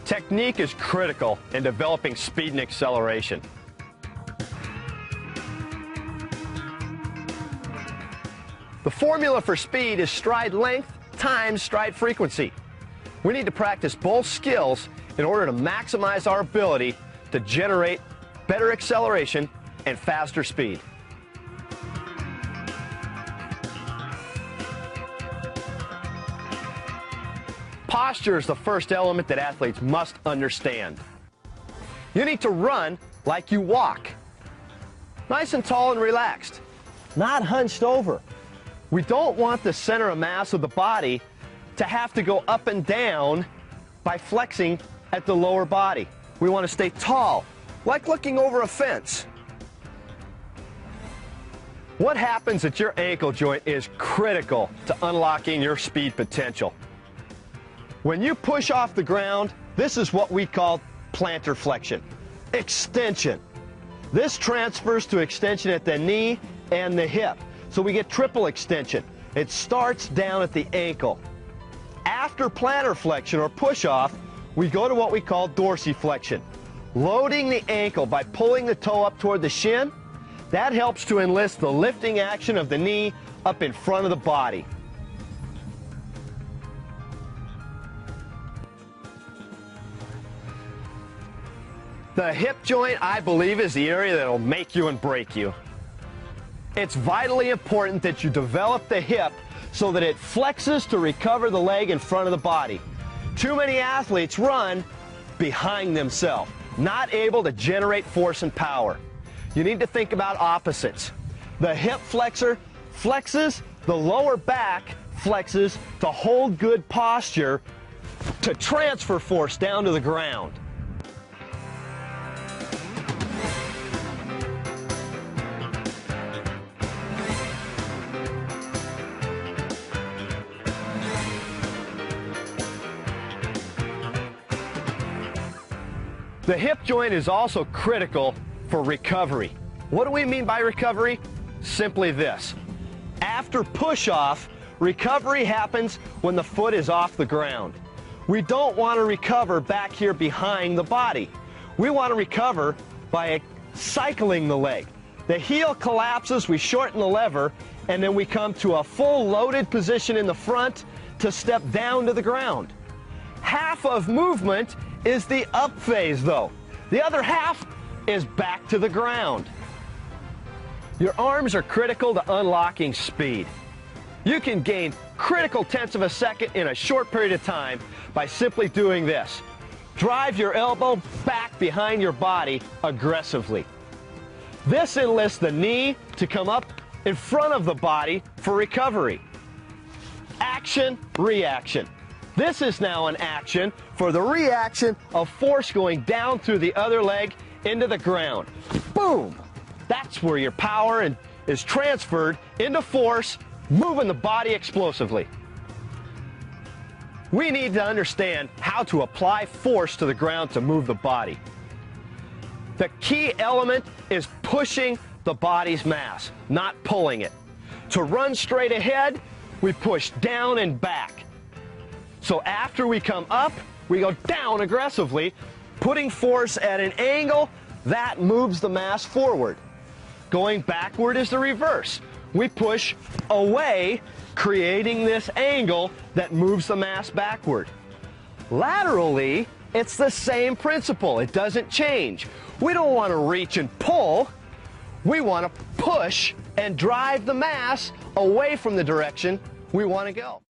Technique is critical in developing speed and acceleration. The formula for speed is stride length times stride frequency. We need to practice both skills in order to maximize our ability to generate better acceleration and faster speed. Posture is the first element that athletes must understand. You need to run like you walk. Nice and tall and relaxed, not hunched over. We don't want the center of mass of the body to have to go up and down by flexing at the lower body. We want to stay tall, like looking over a fence. What happens at your ankle joint is critical to unlocking your speed potential. When you push off the ground, this is what we call plantar flexion, extension. This transfers to extension at the knee and the hip. So we get triple extension. It starts down at the ankle. After plantar flexion or push off, we go to what we call dorsiflexion. Loading the ankle by pulling the toe up toward the shin, that helps to enlist the lifting action of the knee up in front of the body. The hip joint, I believe, is the area that will make you and break you. It's vitally important that you develop the hip so that it flexes to recover the leg in front of the body. Too many athletes run behind themselves, not able to generate force and power. You need to think about opposites. The hip flexor flexes, the lower back flexes to hold good posture to transfer force down to the ground. The hip joint is also critical for recovery. What do we mean by recovery? Simply this. After push-off, recovery happens when the foot is off the ground. We don't want to recover back here behind the body. We want to recover by cycling the leg. The heel collapses, we shorten the lever, and then we come to a full loaded position in the front to step down to the ground. Half of movement is the up phase, though. The other half is back to the ground. Your arms are critical to unlocking speed. You can gain critical tenths of a second in a short period of time by simply doing this. Drive your elbow back behind your body aggressively. This enlists the knee to come up in front of the body for recovery. Action, reaction. This is now an action for the reaction of force going down through the other leg into the ground. Boom! That's where your power is transferred into force, moving the body explosively. We need to understand how to apply force to the ground to move the body. The key element is pushing the body's mass, not pulling it. To run straight ahead, we push down and back. So after we come up, we go down aggressively, putting force at an angle that moves the mass forward. Going backward is the reverse. We push away, creating this angle that moves the mass backward. Laterally, it's the same principle. It doesn't change. We don't want to reach and pull. We want to push and drive the mass away from the direction we want to go.